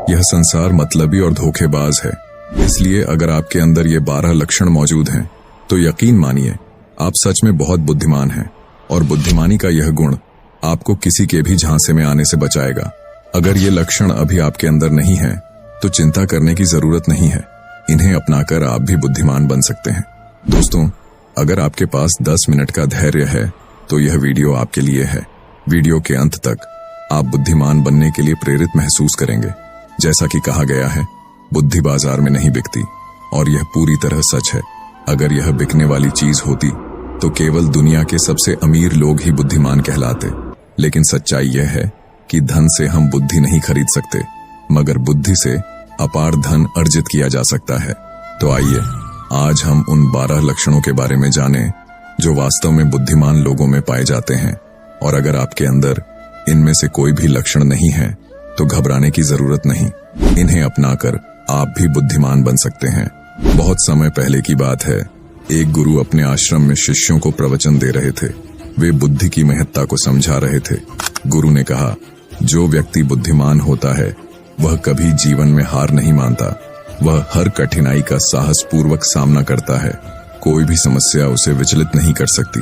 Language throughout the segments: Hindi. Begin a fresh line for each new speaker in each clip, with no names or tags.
यह संसार मतलबी और धोखेबाज है। इसलिए अगर आपके अंदर ये 12 लक्षण मौजूद हैं तो यकीन मानिए आप सच में बहुत बुद्धिमान हैं, और बुद्धिमानी का यह गुण आपको किसी के भी झांसे में आने से बचाएगा। अगर ये लक्षण अभी आपके अंदर नहीं है तो चिंता करने की जरूरत नहीं है, इन्हें अपनाकर आप भी बुद्धिमान बन सकते हैं। दोस्तों, अगर आपके पास 10 मिनट का धैर्य है तो यह वीडियो आपके लिए है। वीडियो के अंत तक आप बुद्धिमान बनने के लिए प्रेरित महसूस करेंगे। जैसा कि कहा गया है, बुद्धि बाजार में नहीं बिकती, और यह पूरी तरह सच है। अगर यह बिकने वाली चीज होती तो केवल दुनिया के सबसे अमीर लोग ही बुद्धिमान कहलाते। लेकिन सच्चाई यह है कि धन से हम बुद्धि नहीं खरीद सकते, मगर बुद्धि से अपार धन अर्जित किया जा सकता है। तो आइए आज हम उन 12 लक्षणों के बारे में जानें जो वास्तव में बुद्धिमान लोगों में पाए जाते हैं। और अगर आपके अंदर इनमें से कोई भी लक्षण नहीं है तो घबराने की जरूरत नहीं, इन्हें अपनाकर आप भी बुद्धिमान बन सकते हैं। बहुत समय पहले की बात है, एक गुरु अपने आश्रम में शिष्यों को प्रवचन दे रहे थे। वे बुद्धि की महत्ता को समझा रहे थे। गुरु ने कहा, जो व्यक्ति बुद्धिमान होता है वह कभी जीवन में हार नहीं मानता। वह हर कठिनाई का साहस पूर्वक सामना करता है। कोई भी समस्या उसे विचलित नहीं कर सकती।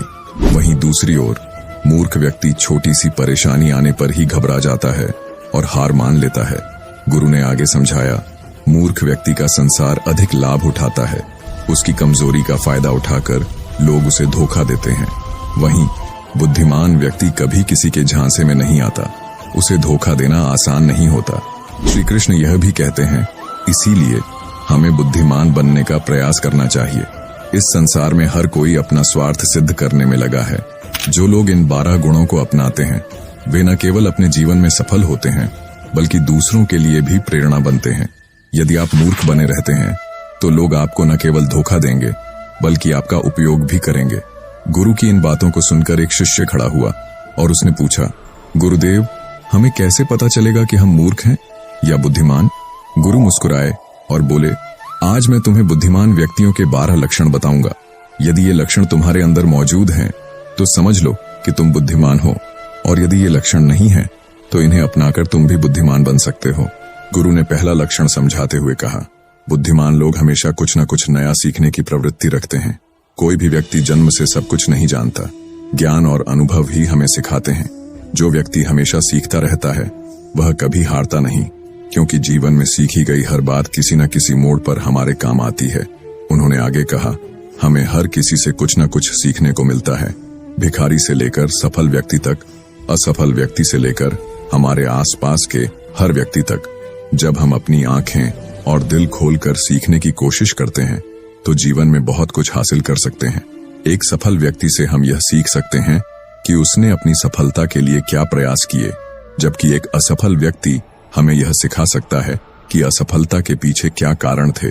वहीं दूसरी ओर मूर्ख व्यक्ति छोटी सी परेशानी आने पर ही घबरा जाता है और हार मान लेता है। गुरु ने आगे समझाया, मूर्ख व्यक्ति का संसार अधिक लाभ उठाता है। उसकी कमजोरी का फायदा उठाकर लोग उसे धोखा देते हैं। वहीं बुद्धिमान व्यक्ति कभी किसी के झांसे में नहीं आता। उसे धोखा देना आसान नहीं होता। श्री कृष्ण यह भी कहते हैं, इसीलिए हमें बुद्धिमान बनने का प्रयास करना चाहिए। इस संसार में हर कोई अपना स्वार्थ सिद्ध करने में लगा है। जो लोग इन 12 गुणों को अपनाते हैं वे न केवल अपने जीवन में सफल होते हैं बल्कि दूसरों के लिए भी प्रेरणा बनते हैं। यदि आप मूर्ख बने रहते हैं तो लोग आपको न केवल धोखा देंगे बल्कि आपका उपयोग भी करेंगे। गुरु की इन बातों को सुनकर एक शिष्य खड़ा हुआ और उसने पूछा, गुरुदेव, हमें कैसे पता चलेगा कि हम मूर्ख हैं या बुद्धिमान? गुरु मुस्कुराए और बोले, आज मैं तुम्हें बुद्धिमान व्यक्तियों के 12 लक्षण बताऊंगा। यदि ये लक्षण तुम्हारे अंदर मौजूद हैं तो समझ लो कि तुम बुद्धिमान हो, और यदि ये लक्षण नहीं है तो इन्हें अपनाकर तुम भी बुद्धिमान बन सकते हो। गुरु ने पहला लक्षण समझाते हुए कहा, बुद्धिमान लोग हमेशा कुछ न कुछ नया सीखने की प्रवृत्ति रखते हैं। कोई भी व्यक्ति जन्म से सब कुछ नहीं जानता। ज्ञान और अनुभव ही हमें सिखाते हैं। जो व्यक्ति हमेशा सीखता रहता है वह कभी हारता नहीं, क्योंकि जीवन में सीखी गई हर बात किसी न किसी मोड़ पर हमारे काम आती है। उन्होंने आगे कहा, हमें हर किसी से कुछ न कुछ सीखने को मिलता है। भिखारी से लेकर सफल व्यक्ति तक, असफल व्यक्ति से लेकर हमारे आसपास के हर व्यक्ति तक। जब हम अपनी आंखें और दिल खोलकर सीखने की कोशिश करते हैं तो जीवन में बहुत कुछ हासिल कर सकते हैं। एक सफल व्यक्ति से हम यह सीख सकते हैं कि उसने अपनी सफलता के लिए क्या प्रयास किए, जबकि एक असफल व्यक्ति हमें यह सिखा सकता है कि असफलता के पीछे क्या कारण थे।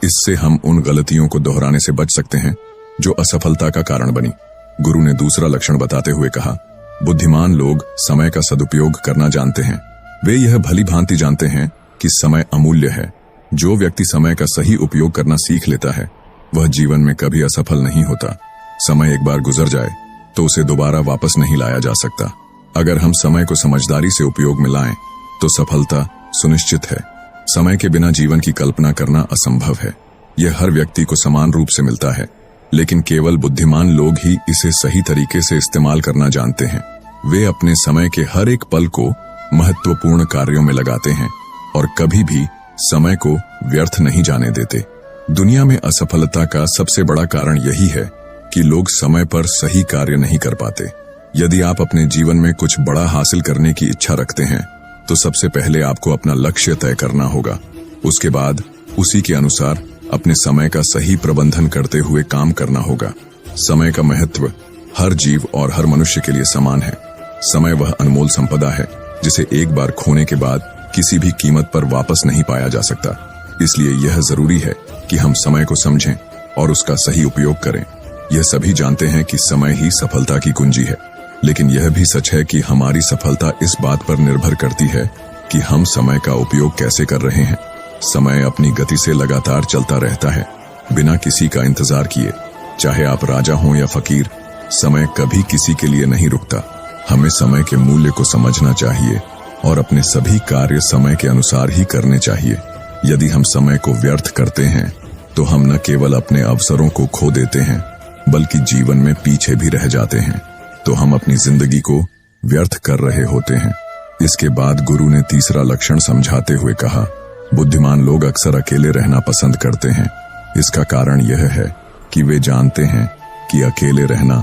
इससे हम उन गलतियों को दोहराने से बच सकते हैं जो असफलता का कारण बनी। गुरु ने दूसरा लक्षण बताते हुए कहा, बुद्धिमान लोग समय का सदुपयोग करना जानते हैं। वे यह भली भांति जानते हैं कि समय अमूल्य है। जो व्यक्ति समय का सही उपयोग करना सीख लेता है वह जीवन में कभी असफल नहीं होता। समय एक बार गुजर जाए तो उसे दोबारा वापस नहीं लाया जा सकता। अगर हम समय को समझदारी से उपयोग में लाएं तो सफलता सुनिश्चित है। समय के बिना जीवन की कल्पना करना असंभव है। यह हर व्यक्ति को समान रूप से मिलता है, लेकिन केवल बुद्धिमान लोग ही इसे सही तरीके से इस्तेमाल करना जानते हैं। वे अपने समय के हर एक पल को महत्वपूर्ण कार्यों में लगाते हैं और कभी भी समय को व्यर्थ नहीं जाने देते। दुनिया में असफलता का सबसे बड़ा कारण यही है कि लोग समय पर सही कार्य नहीं कर पाते। यदि आप अपने जीवन में कुछ बड़ा हासिल करने की इच्छा रखते हैं तो सबसे पहले आपको अपना लक्ष्य तय करना होगा। उसके बाद उसी के अनुसार अपने समय का सही प्रबंधन करते हुए काम करना होगा। समय का महत्व हर जीव और हर मनुष्य के लिए समान है। समय वह अनमोल संपदा है जिसे एक बार खोने के बाद किसी भी कीमत पर वापस नहीं पाया जा सकता। इसलिए यह जरूरी है कि हम समय को समझें और उसका सही उपयोग करें। यह सभी जानते हैं कि समय ही सफलता की कुंजी है, लेकिन यह भी सच है कि हमारी सफलता इस बात पर निर्भर करती है कि हम समय का उपयोग कैसे कर रहे हैं। समय अपनी गति से लगातार चलता रहता है, बिना किसी का इंतजार किए। चाहे आप राजा हों या फकीर, समय कभी किसी के लिए नहीं रुकता। हमें समय के मूल्य को समझना चाहिए और अपने सभी कार्य समय के अनुसार ही करने चाहिए। यदि हम समय को व्यर्थ करते हैं तो हम न केवल अपने अवसरों को खो देते हैं बल्कि जीवन में पीछे भी रह जाते हैं, तो हम अपनी जिंदगी को व्यर्थ कर रहे होते हैं। इसके बाद गुरु ने तीसरा लक्षण समझाते हुए कहा, बुद्धिमान लोग अक्सर अकेले रहना पसंद करते हैं। इसका कारण यह है कि वे जानते हैं कि अकेले रहना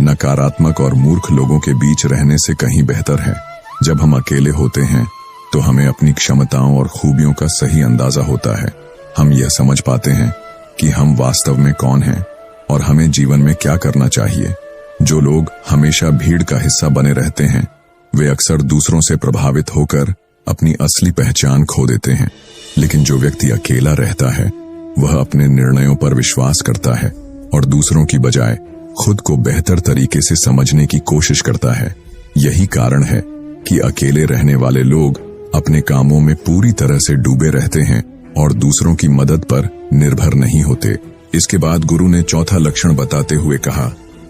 नकारात्मक और मूर्ख लोगों के बीच रहने से कहीं बेहतर है। जब हम अकेले होते हैं तो हमें अपनी क्षमताओं और खूबियों का सही अंदाजा होता है। हम यह समझ पाते हैं कि हम वास्तव में कौन हैं और हमें जीवन में क्या करना चाहिए। जो लोग हमेशा भीड़ का हिस्सा बने रहते हैं वे अक्सर दूसरों से प्रभावित होकर अपनी असली पहचान खो देते हैं, लेकिन जो व्यक्ति अकेला रहता है वह अपने निर्णयों पर विश्वास करता है और दूसरों की बजाय खुद को बेहतर तरीके से समझने की कोशिश करता है। यही कारण है कि अकेले रहने वाले लोग अपने कामों में पूरी तरह से डूबे रहते हैं और दूसरों की मदद पर निर्भर नहीं होते। इसके बाद गुरु ने चौथा लक्षण बताते हुए कहा,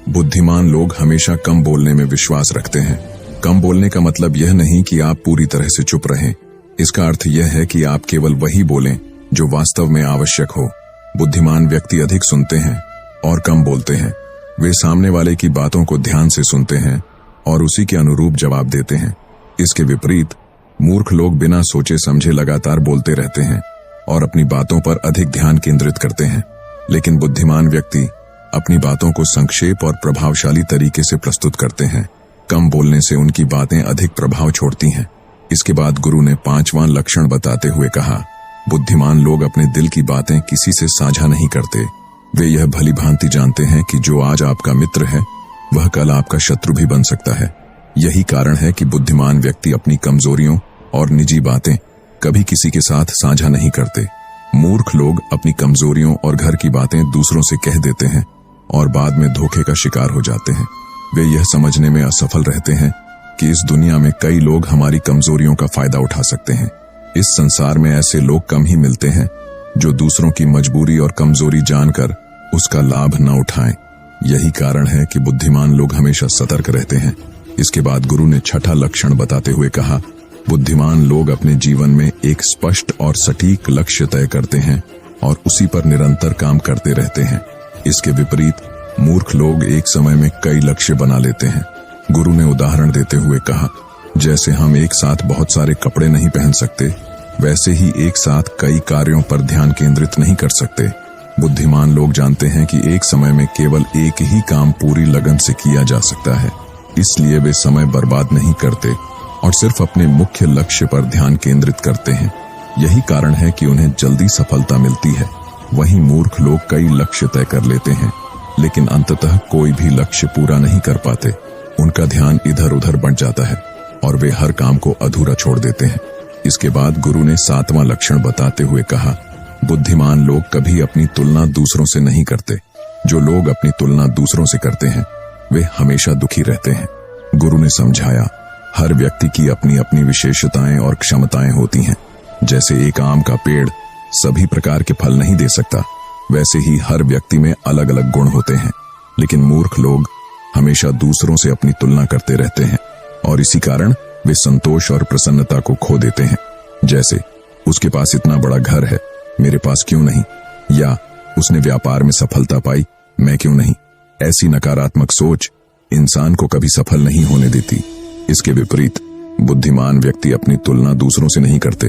बुद्धिमान लोग हमेशा कम बोलने में विश्वास रखते हैं। कम बोलने का मतलब यह नहीं कि आप पूरी तरह से चुप रहें। इसका अर्थ यह है कि आप केवल वही बोलें जो वास्तव में आवश्यक हो। बुद्धिमान व्यक्ति अधिक सुनते हैं और कम बोलते हैं। वे सामने वाले की बातों को ध्यान से सुनते हैं और उसी के अनुरूप जवाब देते हैं। इसके विपरीत मूर्ख लोग बिना सोचे समझे लगातार बोलते रहते हैं और अपनी बातों पर अधिक ध्यान केंद्रित करते हैं। लेकिन बुद्धिमान व्यक्ति अपनी बातों को संक्षेप और प्रभावशाली तरीके से प्रस्तुत करते हैं। कम बोलने से उनकी बातें अधिक प्रभाव छोड़ती हैं। इसके बाद गुरु ने पांचवां लक्षण बताते हुए कहा, बुद्धिमान लोग अपने दिल की बातें किसी से साझा नहीं करते। वे यह भली भांति जानते हैं कि जो आज आपका मित्र है वह कल आपका शत्रु भी बन सकता है। यही कारण है कि बुद्धिमान व्यक्ति अपनी कमजोरियों और निजी बातें कभी किसी के साथ साझा नहीं करते। मूर्ख लोग अपनी कमजोरियों और घर की बातें दूसरों से कह देते हैं और बाद में धोखे का शिकार हो जाते हैं। वे यह समझने में असफल रहते हैं कि इस दुनिया में कई लोग हमारी कमजोरियों का फायदा उठा सकते हैं। इस संसार में ऐसे लोग कम ही मिलते हैं जो दूसरों की मजबूरी और कमजोरी जानकर उसका लाभ न उठाएं। यही कारण है कि बुद्धिमान लोग हमेशा सतर्क रहते हैं। इसके बाद गुरु ने छठा लक्षण बताते हुए कहा, बुद्धिमान लोग अपने जीवन में एक स्पष्ट और सटीक लक्ष्य तय करते हैं और उसी पर निरंतर काम करते रहते हैं। इसके विपरीत मूर्ख लोग एक समय में कई लक्ष्य बना लेते हैं। गुरु ने उदाहरण देते हुए कहा, जैसे हम एक साथ बहुत सारे कपड़े नहीं पहन सकते, वैसे ही एक साथ कई कार्यों पर ध्यान केंद्रित नहीं कर सकते। बुद्धिमान लोग जानते हैं कि एक समय में केवल एक ही काम पूरी लगन से किया जा सकता है, इसलिए वे समय बर्बाद नहीं करते और सिर्फ अपने मुख्य लक्ष्य पर ध्यान केंद्रित करते हैं। यही कारण है कि उन्हें जल्दी सफलता मिलती है। वहीं मूर्ख लोग कई लक्ष्य तय कर लेते हैं लेकिन अंततः कोई भी लक्ष्य पूरा नहीं कर पाते। उनका ध्यान इधर उधर बढ़ जाता है और वे हर काम को अधूरा छोड़ देते हैं। इसके बाद गुरु ने सातवां लक्षण बताते हुए कहा, बुद्धिमान लोग कभी अपनी तुलना दूसरों से नहीं करते। जो लोग अपनी तुलना दूसरों से करते हैं वे हमेशा दुखी रहते हैं। गुरु ने समझाया, हर व्यक्ति की अपनी अपनी विशेषताएं और क्षमताएं होती हैं। जैसे एक आम का पेड़ सभी प्रकार के फल नहीं दे सकता, वैसे ही हर व्यक्ति में अलग अलग गुण होते हैं। लेकिन मूर्ख लोग हमेशा दूसरों से अपनी तुलना करते रहते हैं और इसी कारण वे संतोष और प्रसन्नता को खो देते हैं। जैसे उसके पास इतना बड़ा घर है, मेरे पास क्यों नहीं, या उसने व्यापार में सफलता पाई, मैं क्यों नहीं। ऐसी नकारात्मक सोच इंसान को कभी सफल नहीं होने देती। इसके विपरीत बुद्धिमान व्यक्ति अपनी तुलना दूसरों से नहीं करते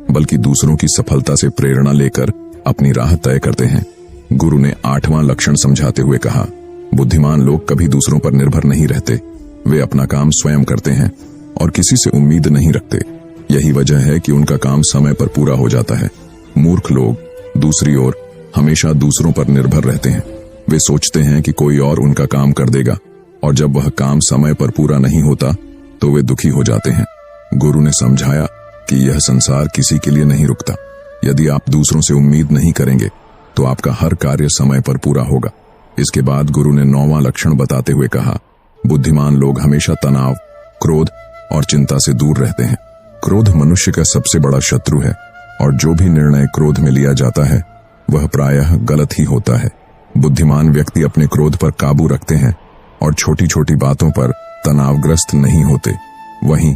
बल्कि दूसरों की सफलता से प्रेरणा लेकर अपनी राह तय करते हैं। गुरु ने आठवां लक्षण समझाते हुए कहा, बुद्धिमान लोग कभी दूसरों पर निर्भर नहीं रहते। वे अपना काम स्वयं करते हैं और किसी से उम्मीद नहीं रखते। यही वजह है कि उनका काम समय पर पूरा हो जाता है। मूर्ख लोग दूसरी ओर हमेशा दूसरों पर निर्भर रहते हैं। वे सोचते हैं कि कोई और उनका काम कर देगा और जब वह काम समय पर पूरा नहीं होता तो वे दुखी हो जाते हैं। गुरु ने समझाया कि यह संसार किसी के लिए नहीं रुकता। यदि आप दूसरों से उम्मीद नहीं करेंगे तो आपका हर कार्य समय पर पूरा होगा। इसके बाद गुरु ने 9वां लक्षण बताते हुए कहा, बुद्धिमान लोग हमेशा तनाव, क्रोध और चिंता से दूर रहते हैं। क्रोध मनुष्य का सबसे बड़ा शत्रु है और जो भी निर्णय क्रोध में लिया जाता है वह प्रायः गलत ही होता है। बुद्धिमान व्यक्ति अपने क्रोध पर काबू रखते हैं और छोटी छोटी बातों पर तनावग्रस्त नहीं होते। वहीं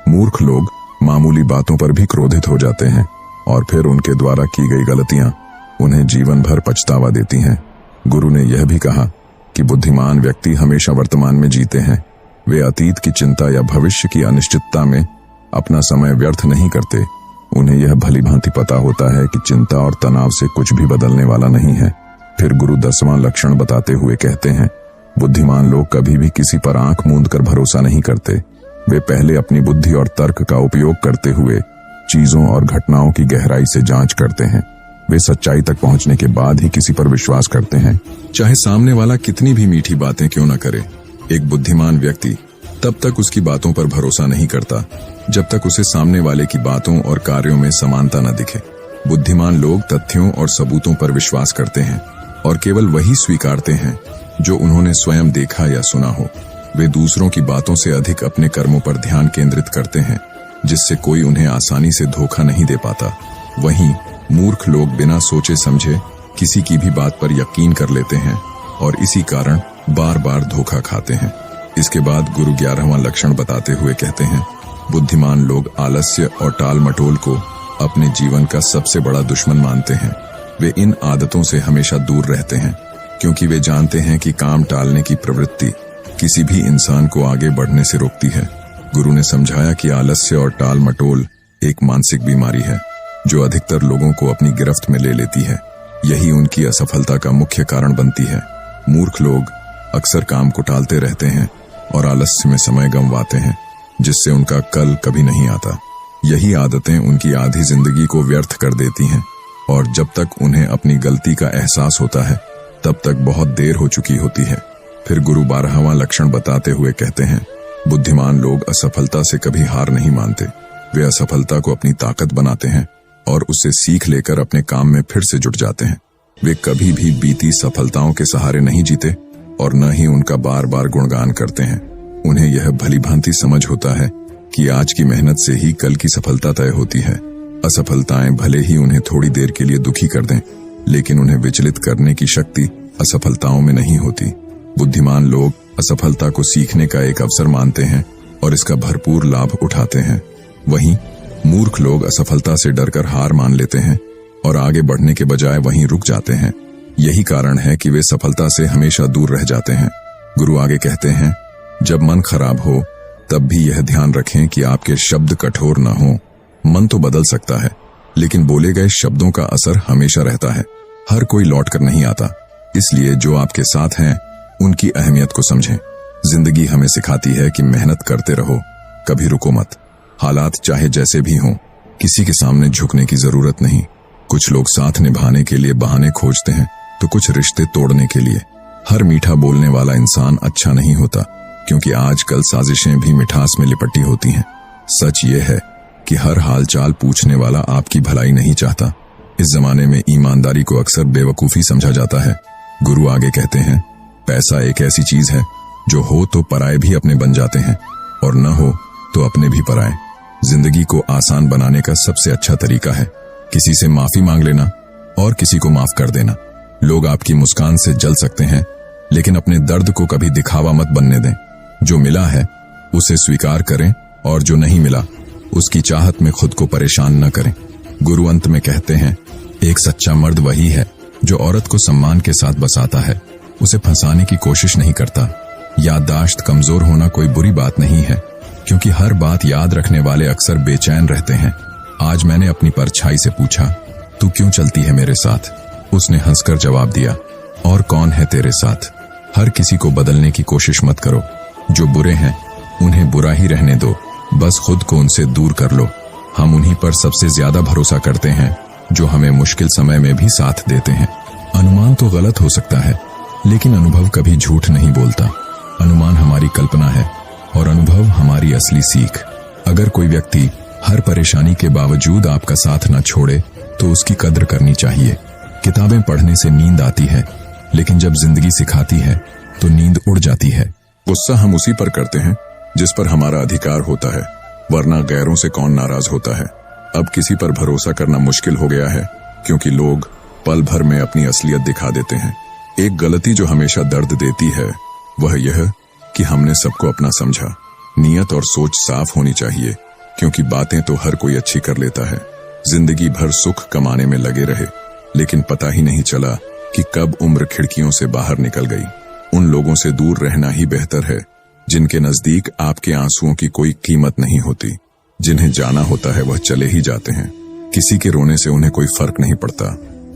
मूर्ख लोग मामूली बातों पर भी क्रोधित हो जाते हैं और फिर उनके द्वारा की गई गलतियां उन्हें जीवन भर पछतावा देती हैं। गुरु ने यह भी कहा कि बुद्धिमान व्यक्ति हमेशा वर्तमान में जीते हैं। वे अतीत की चिंता या भविष्य की अनिश्चितता में अपना समय व्यर्थ नहीं करते। उन्हें यह भली भांति पता होता है कि चिंता और तनाव से कुछ भी बदलने वाला नहीं है। फिर गुरु 10वां लक्षण बताते हुए कहते हैं, बुद्धिमान लोग कभी भी किसी पर आंख मूंद कर भरोसा नहीं करते। वे पहले अपनी बुद्धि और तर्क का उपयोग करते हुए चीजों और घटनाओं की गहराई से जांच करते हैं। वे सच्चाई तक पहुंचने के बाद ही किसी पर विश्वास करते हैं, चाहे सामने वाला कितनी भी मीठी बातें क्यों न करे। एक बुद्धिमान व्यक्ति तब तक उसकी बातों पर भरोसा नहीं करता जब तक उसे सामने वाले की बातों और कार्यों में समानता न दिखे। बुद्धिमान लोग तथ्यों और सबूतों पर विश्वास करते हैं और केवल वही स्वीकारते हैं जो उन्होंने स्वयं देखा या सुना हो। वे दूसरों की बातों से अधिक अपने कर्मों पर ध्यान केंद्रित करते हैं, जिससे कोई उन्हें आसानी से धोखा नहीं दे पाता। वहीं मूर्ख लोग बिना सोचे समझे किसी की भी बात पर यकीन कर लेते हैं और इसी कारण बार बार धोखा खाते हैं। इसके बाद गुरु 11वां लक्षण बताते हुए कहते हैं, बुद्धिमान लोग आलस्य और टाल मटोल को अपने जीवन का सबसे बड़ा दुश्मन मानते हैं। वे इन आदतों से हमेशा दूर रहते हैं क्योंकि वे जानते हैं कि काम टालने की प्रवृत्ति किसी भी इंसान को आगे बढ़ने से रोकती है। गुरु ने समझाया कि आलस्य और टाल मटोल एक मानसिक बीमारी है जो अधिकतर लोगों को अपनी गिरफ्त में ले लेती है। यही उनकी असफलता का मुख्य कारण बनती है। मूर्ख लोग अक्सर काम को टालते रहते हैं और आलस्य में समय गंवाते हैं, जिससे उनका कल कभी नहीं आता। यही आदतें उनकी आधी जिंदगी को व्यर्थ कर देती हैं और जब तक उन्हें अपनी गलती का एहसास होता है तब तक बहुत देर हो चुकी होती है। फिर गुरु 12वां लक्षण बताते हुए कहते हैं, बुद्धिमान लोग असफलता से कभी हार नहीं मानते। वे असफलता को अपनी ताकत बनाते हैं और उससे सीख लेकर अपने काम में फिर से जुट जाते हैं। वे कभी भी बीती सफलताओं के सहारे नहीं जीते और न ही उनका बार बार गुणगान करते हैं। उन्हें यह भली भांति समझ होता है कि आज की मेहनत से ही कल की सफलता तय होती है। असफलताएं भले ही उन्हें थोड़ी देर के लिए दुखी कर दें, लेकिन उन्हें विचलित करने की शक्ति असफलताओं में नहीं होती। बुद्धिमान लोग असफलता को सीखने का एक अवसर मानते हैं और इसका भरपूर लाभ उठाते हैं। वहीं मूर्ख लोग असफलता से डरकर हार मान लेते हैं और आगे बढ़ने के बजाय वहीं रुक जाते हैं। यही कारण है कि वे सफलता से हमेशा दूर रह जाते हैं। गुरु आगे कहते हैं, जब मन खराब हो तब भी यह ध्यान रखें कि आपके शब्द कठोर न हो। मन तो बदल सकता है, लेकिन बोले गए शब्दों का असर हमेशा रहता है। हर कोई लौट कर नहीं आता, इसलिए जो आपके साथ हैं उनकी अहमियत को समझें। जिंदगी हमें सिखाती है कि मेहनत करते रहो, कभी रुको मत। हालात चाहे जैसे भी हों, किसी के सामने झुकने की जरूरत नहीं। कुछ लोग साथ निभाने के लिए बहाने खोजते हैं तो कुछ रिश्ते तोड़ने के लिए। हर मीठा बोलने वाला इंसान अच्छा नहीं होता, क्योंकि आजकल साजिशें भी मिठास में लिपटी होती हैं। सच ये है कि हर हालचाल पूछने वाला आपकी भलाई नहीं चाहता। इस जमाने में ईमानदारी को अक्सर बेवकूफी समझा जाता है। गुरु आगे कहते हैं, पैसा एक ऐसी चीज है जो हो तो पराए भी अपने बन जाते हैं और न हो तो अपने भी पराए। जिंदगी को आसान बनाने का सबसे अच्छा तरीका है किसी से माफी मांग लेना और किसी को माफ कर देना। लोग आपकी मुस्कान से जल सकते हैं, लेकिन अपने दर्द को कभी दिखावा मत बनने दें। जो मिला है उसे स्वीकार करें और जो नहीं मिला उसकी चाहत में खुद को परेशान न करें। गुरु अंत में कहते हैं, एक सच्चा मर्द वही है जो औरत को सम्मान के साथ बसाता है, उसे फंसाने की कोशिश नहीं करता। याददाश्त कमजोर होना कोई बुरी बात नहीं है, क्योंकि हर बात याद रखने वाले अक्सर बेचैन रहते हैं। आज मैंने अपनी परछाई से पूछा, तू क्यों चलती है मेरे साथ? उसने हंसकर जवाब दिया, और कौन है तेरे साथ? हर किसी को बदलने की कोशिश मत करो। जो बुरे हैं उन्हें बुरा ही रहने दो, बस खुद को उनसे दूर कर लो। हम उन्हीं पर सबसे ज्यादा भरोसा करते हैं जो हमें मुश्किल समय में भी साथ देते हैं। अनुमान तो गलत हो सकता है, लेकिन अनुभव कभी झूठ नहीं बोलता। अनुमान हमारी कल्पना है और अनुभव हमारी असली सीख। अगर कोई व्यक्ति हर परेशानी के बावजूद आपका साथ न छोड़े तो उसकी कद्र करनी चाहिए। किताबें पढ़ने से नींद आती है, लेकिन जब जिंदगी सिखाती है तो नींद उड़ जाती है। गुस्सा हम उसी पर करते हैं जिस पर हमारा अधिकार होता है, वरना गैरों से कौन नाराज होता है। अब किसी पर भरोसा करना मुश्किल हो गया है, क्योंकि लोग पल भर में अपनी असलियत दिखा देते हैं। एक गलती जो हमेशा दर्द देती है वह यह कि हमने सबको अपना समझा। नियत और सोच साफ होनी चाहिए, क्योंकि बातें तो हर कोई अच्छी कर लेता है। जिंदगी भर सुख कमाने में लगे रहे, लेकिन पता ही नहीं चला कि कब उम्र खिड़कियों से बाहर निकल गई। उन लोगों से दूर रहना ही बेहतर है जिनके नजदीक आपके आंसुओं की कोई कीमत नहीं होती। जिन्हें जाना होता है वह चले ही जाते हैं। किसी के रोने से उन्हें कोई फर्क नहीं पड़ता।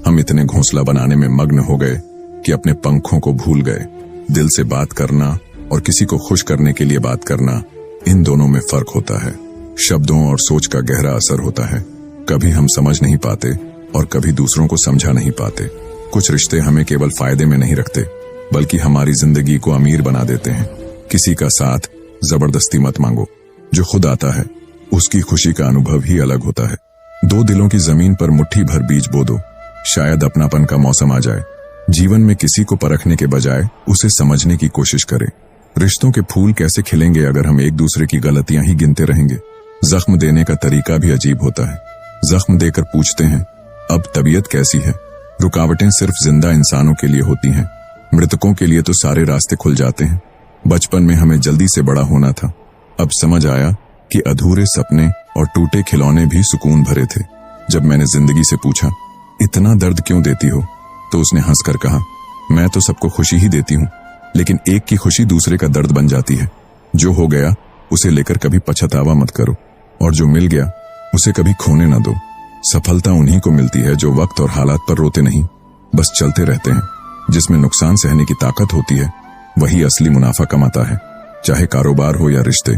हम इतने घोंसला बनाने में मग्न हो गए कि अपने पंखों को भूल गए। दिल से बात करना और किसी को खुश करने के लिए बात करना, इन दोनों में फर्क होता है। शब्दों और सोच का गहरा असर होता है। कभी हम समझ नहीं पाते और कभी दूसरों को समझा नहीं पाते। कुछ रिश्ते हमें केवल फायदे में नहीं रखते, बल्कि हमारी जिंदगी को अमीर बना देते हैं। किसी का साथ जबरदस्ती मत मांगो। जो खुद आता है उसकी खुशी का अनुभव ही अलग होता है। दो दिलों की जमीन पर मुट्ठी भर बीज बो दो, शायद अपनापन का मौसम आ जाए। जीवन में किसी को परखने के बजाय उसे समझने की कोशिश करें। रिश्तों के फूल कैसे खिलेंगे अगर हम एक दूसरे की गलतियां ही गिनते रहेंगे। जख्म देने का तरीका भी अजीब होता है। जख्म देकर पूछते हैं, अब तबीयत कैसी है? रुकावटें सिर्फ जिंदा इंसानों के लिए होती हैं। मृतकों के लिए तो सारे रास्ते खुल जाते हैं। बचपन में हमें जल्दी से बड़ा होना था। अब समझ आया कि अधूरे सपने और टूटे खिलौने भी सुकून भरे थे। जब मैंने जिंदगी से पूछा, इतना दर्द क्यों देती हो, तो उसने हंसकर कहा, मैं तो सबको खुशी ही देती हूँ, लेकिन एक की खुशी दूसरे का दर्द बन जाती है। जो हो गया उसे लेकर कभी पछतावा मत करो, और जो मिल गया उसे कभी खोने न दो। सफलता उन्हीं को मिलती है जो वक्त और हालात पर रोते नहीं, बस चलते रहते हैं। जिसमें नुकसान सहने की ताकत होती है वही असली मुनाफा कमाता है। चाहे कारोबार हो या रिश्ते।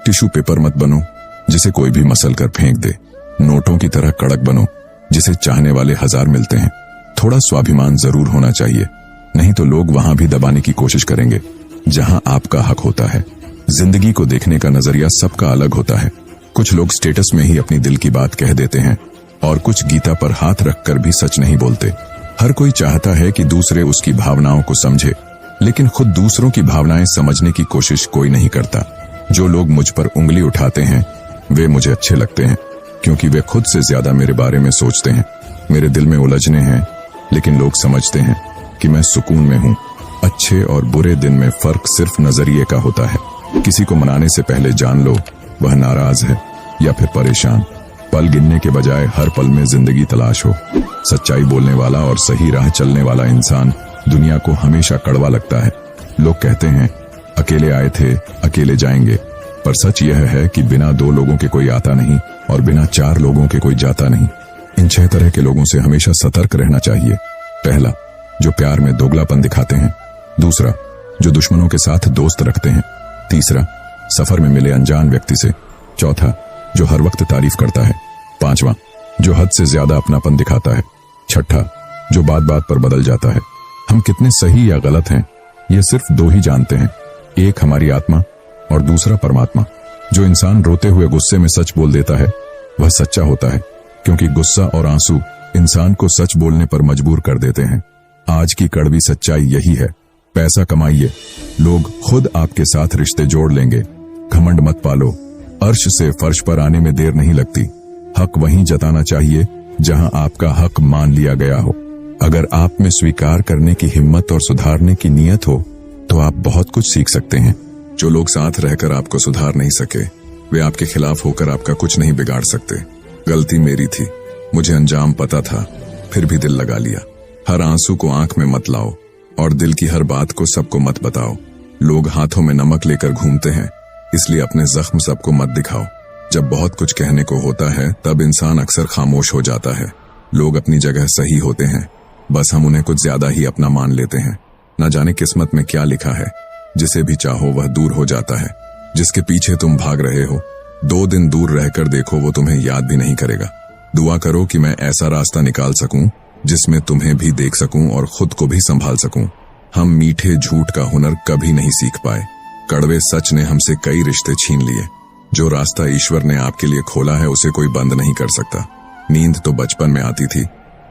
टिश्यू पेपर मत बनो जिसे कोई भी मसल कर फेंक दे। नोटों की तरह कड़क बनो जिसे चाहने वाले 1000 मिलते हैं। थोड़ा स्वाभिमान जरूर होना चाहिए, नहीं तो लोग वहां भी दबाने की कोशिश करेंगे जहां आपका हक होता है। जिंदगी को देखने का नजरिया सबका अलग होता है। कुछ लोग स्टेटस में ही अपनी दिल की बात कह देते हैं और कुछ गीता पर हाथ रखकर भी सच नहीं बोलते। हर कोई चाहता है कि दूसरे उसकी भावनाओं को समझे, लेकिन खुद दूसरों की भावनाएं समझने की कोशिश कोई नहीं करता। जो लोग मुझ पर उंगली उठाते हैं वे मुझे अच्छे लगते हैं, क्योंकि वे खुद से ज्यादा मेरे बारे में सोचते हैं। मेरे दिल में उलझने हैं, लेकिन लोग समझते हैं कि मैं सुकून में हूँ। अच्छे और बुरे दिन में फर्क सिर्फ नजरिए का होता है। किसी को मनाने से पहले जान लो वह नाराज है या फिर परेशान। पल गिनने के बजाय हर पल में जिंदगी तलाश हो। सच्चाई बोलने वाला और सही राह चलने वाला इंसान दुनिया को हमेशा कड़वा लगता है। लोग कहते हैं अकेले आए थे अकेले जाएंगे, पर सच यह है कि बिना 2 लोगों के कोई आता नहीं और बिना 4 लोगों के कोई जाता नहीं। इन 6 तरह के लोगों से हमेशा सतर्क रहना चाहिए। पहला, जो प्यार में दोगलापन दिखाते हैं। दूसरा, जो दुश्मनों के साथ दोस्त रखते हैं। तीसरा, सफर में मिले अनजान व्यक्ति से। चौथा, जो हर वक्त तारीफ करता है। पांचवा, जो हद से ज्यादा अपनापन दिखाता है। छठा, जो बात बात पर बदल जाता है। हम कितने सही या गलत हैं ये सिर्फ 2 ही जानते हैं, एक हमारी आत्मा और दूसरा परमात्मा। जो इंसान रोते हुए गुस्से में सच बोल देता है वह सच्चा होता है, क्योंकि गुस्सा और आंसू इंसान को सच बोलने पर मजबूर कर देते हैं। आज की कड़वी सच्चाई यही है, पैसा कमाइए, लोग खुद आपके साथ रिश्ते जोड़ लेंगे। घमंड मत पालो, अर्श से फर्श पर आने में देर नहीं लगती। हक वहीं जताना चाहिए जहां आपका हक मान लिया गया हो। अगर आप में स्वीकार करने की हिम्मत और सुधारने की नीयत हो तो आप बहुत कुछ सीख सकते हैं। जो लोग साथ रहकर आपको सुधार नहीं सके वे आपके खिलाफ होकर आपका कुछ नहीं बिगाड़ सकते। गलती मेरी थी, मुझे अंजाम पता था, फिर भी दिल लगा लिया। हर आंसू को आंख में मत लाओ और दिल की हर बात को सबको मत बताओ। लोग हाथों में नमक लेकर घूमते हैं, इसलिए अपने जख्म सबको मत दिखाओ। जब बहुत कुछ कहने को होता है तब इंसान अक्सर खामोश हो जाता है। लोग अपनी जगह सही होते हैं, बस हम उन्हें कुछ ज्यादा ही अपना मान लेते हैं। न जाने किस्मत में क्या लिखा है, जिसे भी चाहो वह दूर हो जाता है। जिसके पीछे तुम भाग रहे हो 2 दिन दूर रहकर देखो, वो तुम्हें याद भी नहीं करेगा। दुआ करो कि मैं ऐसा रास्ता निकाल सकूं जिसमें तुम्हें भी देख सकूं और खुद को भी संभाल सकूं। हम मीठे झूठ का हुनर कभी नहीं सीख पाए। कड़वे सच ने हमसे कई रिश्ते छीन लिए। जो रास्ता ईश्वर ने आपके लिए खोला है उसे कोई बंद नहीं कर सकता। नींद तो बचपन में आती थी,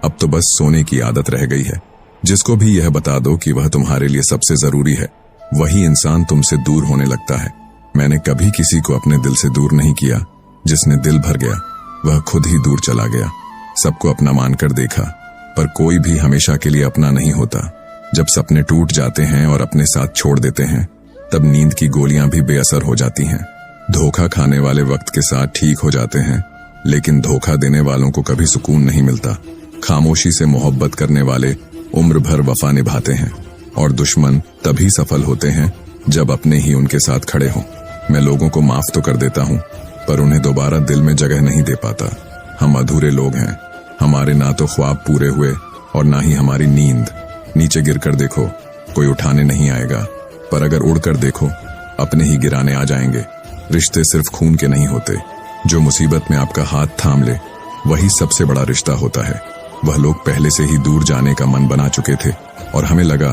अब तो बस सोने की आदत रह गई है। जिसको भी यह बता दो कि वह तुम्हारे लिए सबसे जरूरी है, वही इंसान तुमसे दूर होने लगता है। मैंने कभी किसी को अपने दिल से दूर नहीं किया। जिसने दिल भर गया वह खुद ही दूर चला गया। सबको अपना मानकर देखा, पर कोई भी हमेशा के लिए अपना नहीं होता। जब सपने टूट जाते हैं और अपने साथ छोड़ देते हैं, तब नींद की गोलियां भी बेअसर हो जाती हैं। धोखा खाने वाले वक्त के साथ ठीक हो जाते हैं, लेकिन धोखा देने वालों को कभी सुकून नहीं मिलता। खामोशी से मोहब्बत करने वाले उम्र भर वफा निभाते हैं, और दुश्मन तभी सफल होते हैं जब अपने ही उनके साथ खड़े हों। मैं लोगों को माफ तो कर देता हूँ, पर उन्हें दोबारा दिल में जगह नहीं दे पाता। हम अधूरे लोग हैं, हमारे ना तो ख्वाब पूरे हुए और ना ही हमारी नींद। नीचे गिरकर देखो, कोई उठाने नहीं आएगा, पर अगर उड़कर देखो, अपने ही गिराने आ जाएंगे। रिश्ते सिर्फ खून के नहीं होते। जो मुसीबत में आपका हाथ थाम ले, वही सबसे बड़ा रिश्ता होता है। वह लोग पहले से ही दूर जाने का मन बना चुके थे, और हमें लगा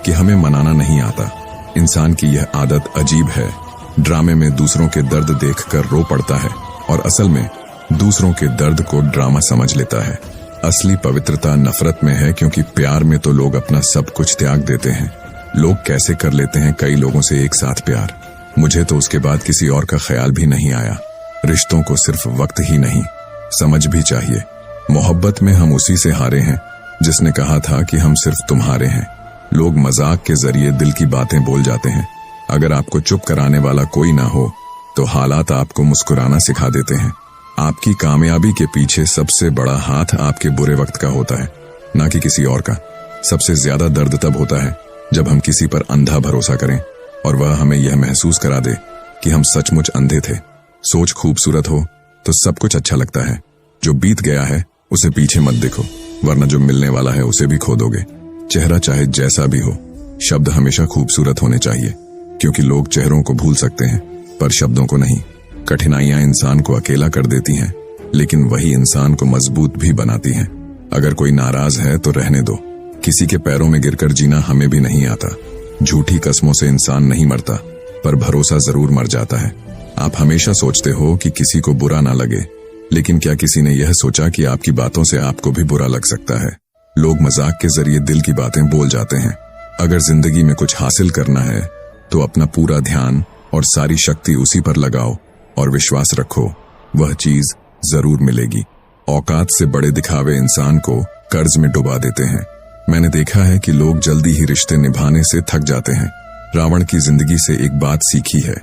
कि हमें मनाना नहीं आता। इंसान की यह आदत अजीब है। ड्रामे में दूसरों के दर्द देखकर रो पड़ता है, और असल में दूसरों के दर्द को ड्रामा समझ लेता है। असली पवित्रता नफरत में है, क्योंकि प्यार में तो लोग अपना सब कुछ त्याग देते हैं। लोग कैसे कर लेते हैं कई लोगों से एक साथ प्यार। मुझे तो उसके बाद किसी और का ख्याल भी नहीं आया। रिश्तों को सिर्फ वक्त ही नहीं, समझ भी चाहिए। मोहब्बत में हम उसी से हारे हैं जिसने कहा था कि हम सिर्फ तुम्हारे हैं। लोग मजाक के जरिए दिल की बातें बोल जाते हैं। अगर आपको चुप कराने वाला कोई ना हो, तो हालात आपको मुस्कुराना सिखा देते हैं। आपकी कामयाबी के पीछे सबसे बड़ा हाथ आपके बुरे वक्त का होता है, ना कि किसी और का। सबसे ज्यादा दर्द तब होता है जब हम किसी पर अंधा भरोसा करें, और वह हमें यह महसूस करा दे कि हम सचमुच अंधे थे। सोच खूबसूरत हो तो सब कुछ अच्छा लगता है। जो बीत गया है उसे पीछे मत देखो, वरना जो मिलने वाला है उसे भी खो दोगे। चेहरा चाहे जैसा भी हो, शब्द हमेशा खूबसूरत होने चाहिए, क्योंकि लोग चेहरों को भूल सकते हैं पर शब्दों को नहीं। कठिनाइयां इंसान को अकेला कर देती हैं, लेकिन वही इंसान को मजबूत भी बनाती हैं। अगर कोई नाराज है तो रहने दो। किसी के पैरों में गिरकर जीना हमें भी नहीं आता। झूठी कस्मों से इंसान नहीं मरता, पर भरोसा जरूर मर जाता है। आप हमेशा सोचते हो कि किसी को बुरा ना लगे, लेकिन क्या किसी ने यह सोचा कि आपकी बातों से आपको भी बुरा लग सकता है? लोग मजाक के जरिए दिल की बातें बोल जाते हैं। अगर जिंदगी में कुछ हासिल करना है तो अपना पूरा ध्यान और सारी शक्ति उसी पर लगाओ, और विश्वास रखो वह चीज जरूर मिलेगी। औकात से बड़े दिखावे इंसान को कर्ज में डुबा देते हैं। मैंने देखा है कि लोग जल्दी ही रिश्ते निभाने से थक जाते हैं। रावण की जिंदगी से एक बात सीखी है,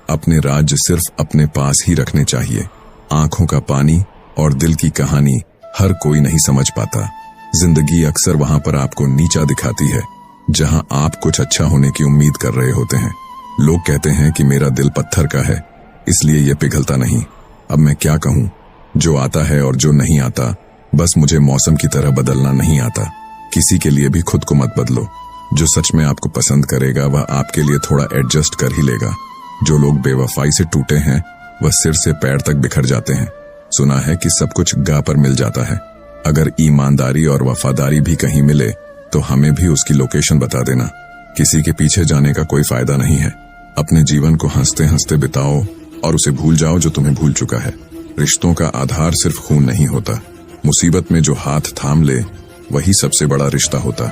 अपने राज्य सिर्फ अपने पास ही रखने चाहिए। आंखों का पानी और दिल की कहानी हर कोई नहीं समझ पाता। जिंदगी अक्सर वहां पर आपको नीचा दिखाती है जहां आप कुछ अच्छा होने की उम्मीद कर रहे होते हैं। लोग कहते हैं कि मेरा दिल पत्थर का है, इसलिए यह पिघलता नहीं। अब मैं क्या कहूं, जो आता है और जो नहीं आता, बस मुझे मौसम की तरह बदलना नहीं आता। किसी के लिए भी खुद को मत बदलो। जो सच में आपको पसंद करेगा वह आपके लिए थोड़ा एडजस्ट कर ही लेगा। जो लोग बेवफाई से टूटे हैं वह सिर से पैर तक बिखर जाते हैं। सुना है कि सब कुछ गा पर मिल जाता है। अगर ईमानदारी और वफादारी भी कहीं मिले तो हमें भी उसकी लोकेशन बता देना। किसी के पीछे जाने का कोई फायदा नहीं है। अपने जीवन को हंसते हंसते बिताओ और उसे भूल जाओ जो तुम्हें भूल चुका है। रिश्तों का आधार सिर्फ खून नहीं होता। मुसीबत में जो हाथ थाम ले वही सबसे बड़ा रिश्ता होता।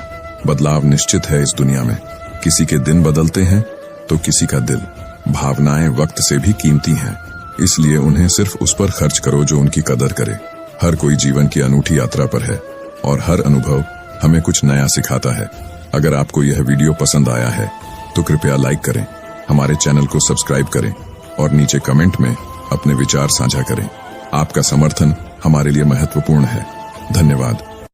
बदलाव निश्चित है इस दुनिया में। किसी के दिन बदलते हैं तो किसी का दिल। भावनाएं वक्त से भी कीमती हैं, इसलिए उन्हें सिर्फ उस पर खर्च करो जो उनकी कदर करे। हर कोई जीवन की अनूठी यात्रा पर है, और हर अनुभव हमें कुछ नया सिखाता है। अगर आपको यह वीडियो पसंद आया है तो कृपया लाइक करें, हमारे चैनल को सब्सक्राइब करें और नीचे कमेंट में अपने विचार साझा करें। आपका समर्थन हमारे लिए महत्वपूर्ण है। धन्यवाद।